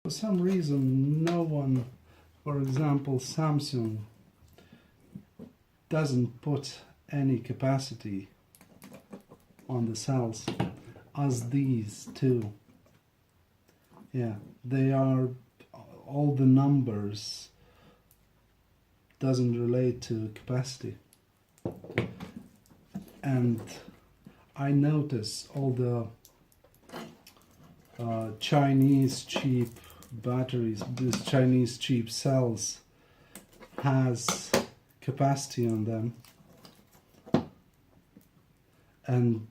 for some reason no one, for example Samsung, doesn't put any capacity on the cells as these two. Yeah, they are, all the numbers doesn't relate to capacity. And I notice all the Chinese cheap batteries, these Chinese cheap cells has capacity on them, and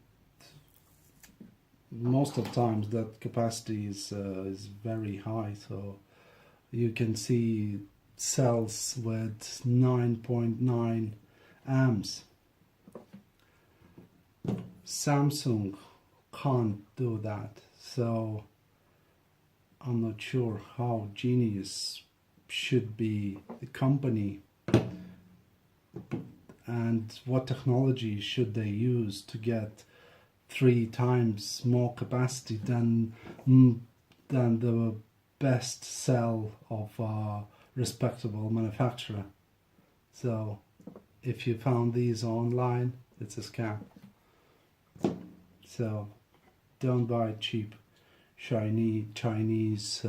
most of times that capacity is very high, so you can see cells with 9.9 amps. Samsung can't do that, so I'm not sure how genius should be the company and what technology should they use to get 3 times more capacity than the best cell of a respectable manufacturer. So if you found these online, it's a scam. So don't buy cheap Chinese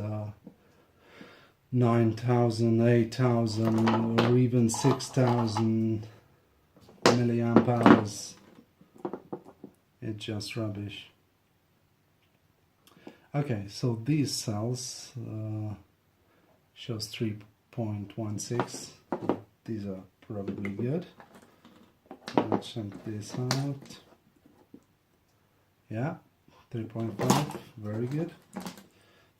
9,000, 8,000 or even 6,000 milliamp hours. It's just rubbish. Okay, so these cells shows 3.16. These are probably good. Let's check this out. Yeah, 3.5, very good.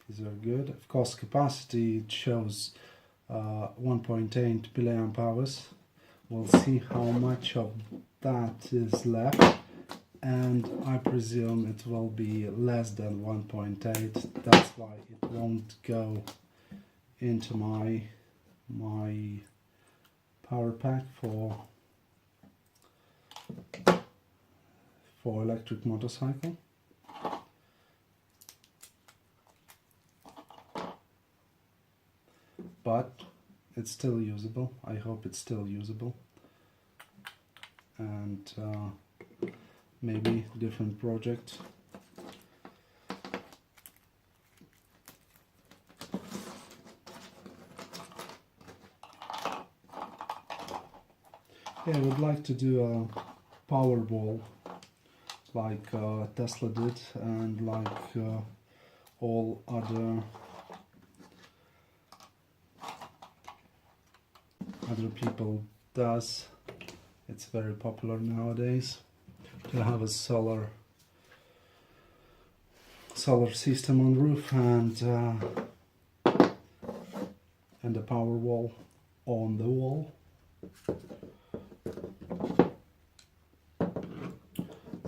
These are good. Of course, capacity it shows 1.8 milliamp hours. We'll see how much of that is left, and I presume it will be less than 1.8. That's why it won't go into my power pack for electric motorcycle. But it's still usable. I hope it's still usable, and maybe different project. Yeah, I would like to do a power wall like Tesla did, and like all other people does. It's very popular nowadays to have a solar system on roof and a power wall on the wall.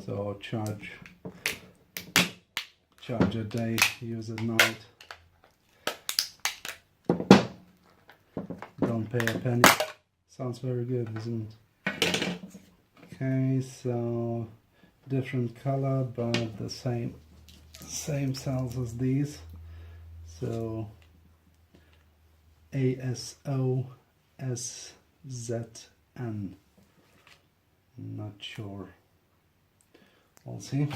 So charge a day, use at night. Don't pay a penny. Sounds very good, isn't it? Okay, so different color but the same cells as these. So ASOSZN. Not sure. We'll see.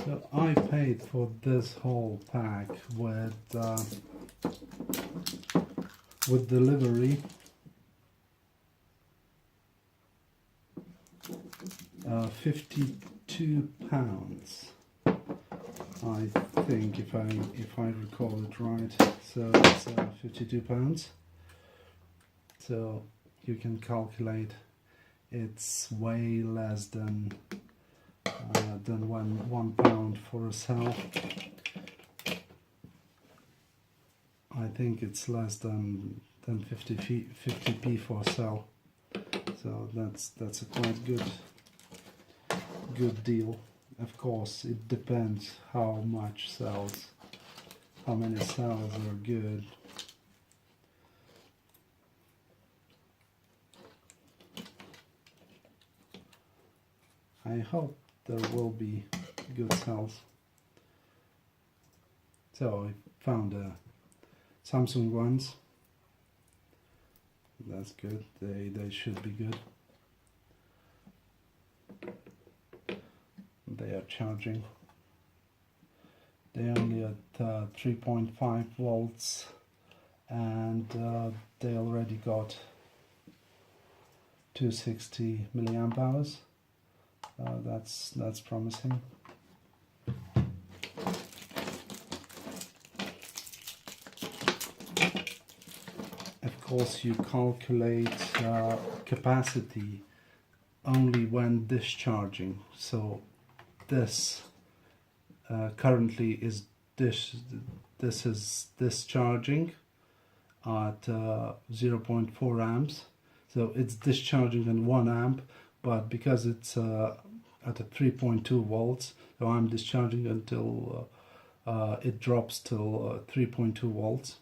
So I paid for this whole pack with delivery £52. I think if I recall it right. So it's £52. So you can calculate it's way less than £1 for a cell. I think it's less than 50p for a cell. So that's a quite good deal. Of course, it depends how many cells are good. I hope there will be good cells. So I found Samsung ones. That's good. They should be good. They are charging. They're only at 3.5 volts, and they already got 260 milliamp hours. That's promising. Of course, you calculate capacity only when discharging. So this currently is this is discharging at 0.4 amps. So it's discharging in 1 amp, but because it's at a 3.2 volts, so I'm discharging until it drops till 3.2 volts.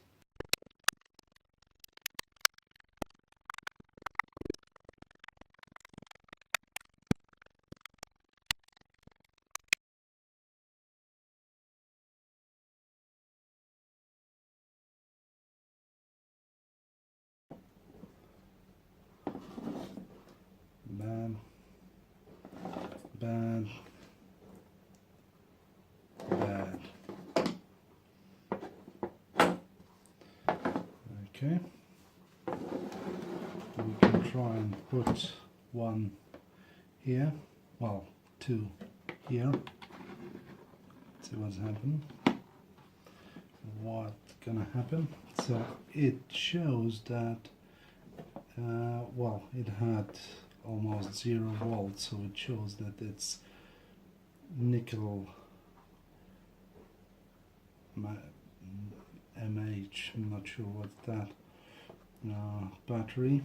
Bad, bad, bad. Okay, we can try and put one here, well, two here. See what's happening. What's gonna happen? So it shows that well, it had almost 0 volts, so it shows that it's nickel MH, I'm not sure what's that, battery,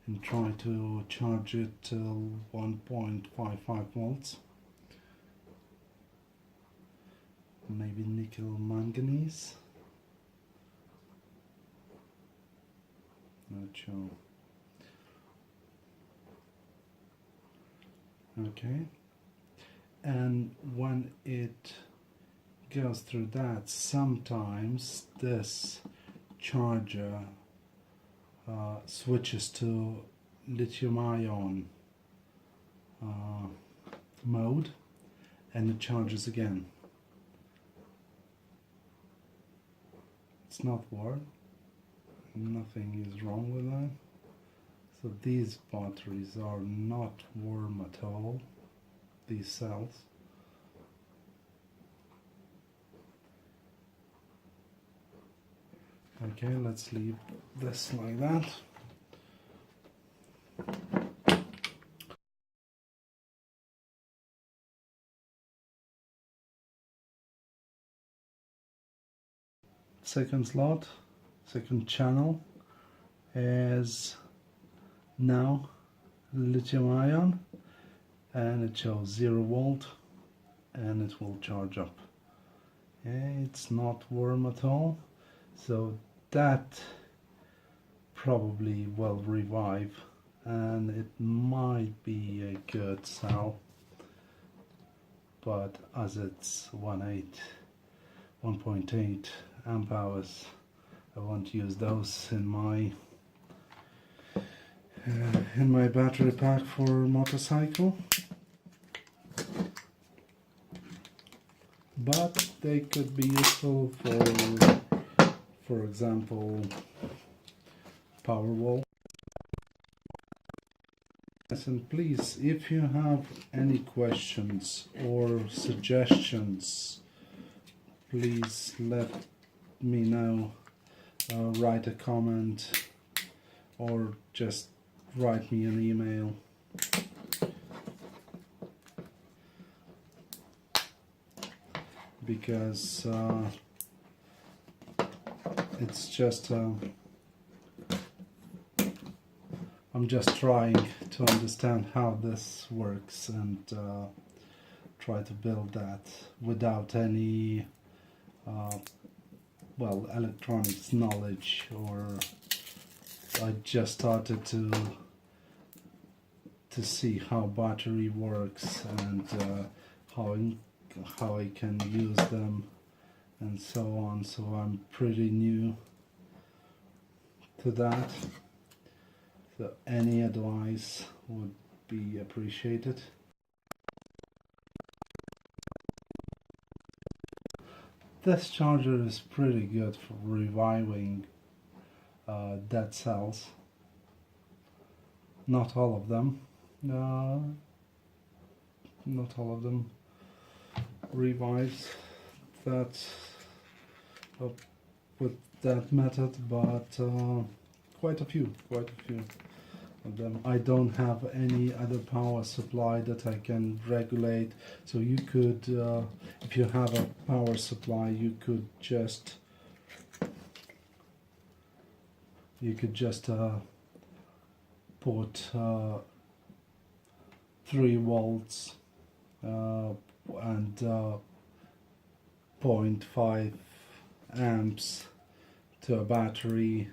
and try to charge it till 1.55 volts. Maybe nickel manganese, not sure. Okay, and when it goes through that, sometimes this charger switches to lithium-ion mode, and it charges again. It's not warm, nothing is wrong with that. So these batteries are not warm at all, these cells. Okay, let's leave this like that. Second slot, second channel is now lithium ion, and it shows 0 volt, and it will charge up. Okay, it's not warm at all, so that probably will revive, and it might be a good cell, but as it's 1.8 amp hours, I won't use those in my battery pack for motorcycle, but they could be useful for example, Powerwall. Yes, and please, if you have any questions or suggestions, please let me know. Write a comment or just write me an email. Because it's just I'm just trying to understand how this works and try to build that without any well, electronics knowledge, or I just started to to see how battery works and how I can use them and so on. So I'm pretty new to that. So any advice would be appreciated. This charger is pretty good for reviving dead cells. Not all of them. Not all of them revives that with that method, but quite a few of them. I don't have any other power supply that I can regulate, so you could, if you have a power supply, you could just put 3 volts and 0.5 amps to a battery,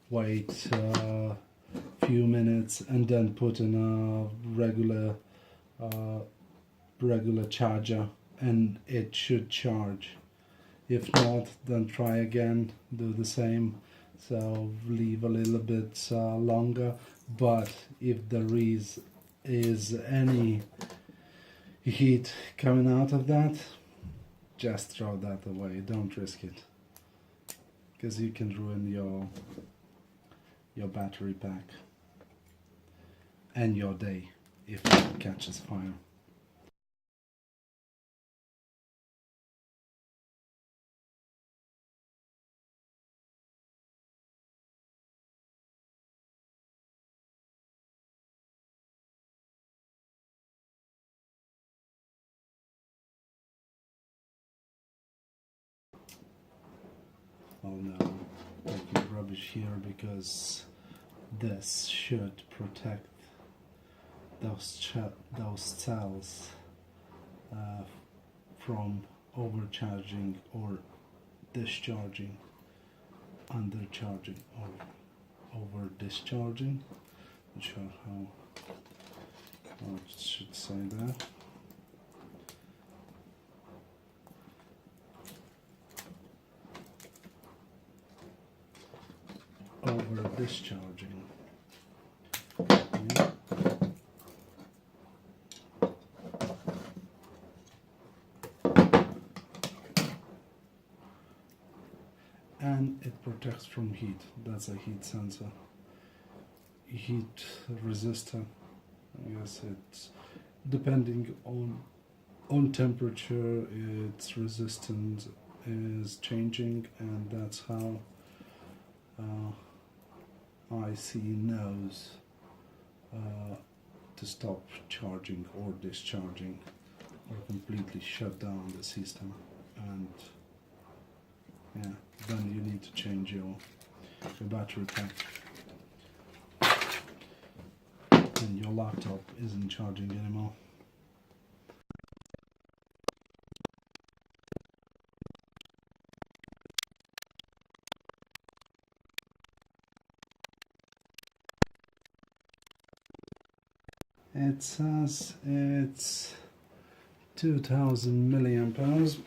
wait a few minutes, and then put in a regular charger, and it should charge. If not, then try again, do the same. So leave a little bit longer, but if there is any heat coming out of that, just throw that away. Don't risk it, because you can ruin your battery pack and your day if it catches fire. Oh no, taking rubbish here, because this should protect those cells from overcharging or discharging, undercharging or over discharging. Not sure how it should say that. Over discharging. Yeah. And it protects from heat. That's a heat sensor. Heat resistor. I guess it's depending on temperature, its resistance is changing, and that's how IC knows to stop charging or discharging, or completely shut down the system. And yeah, then you need to change your battery pack, and your laptop isn't charging anymore. It says it's 2000 milliamp hours.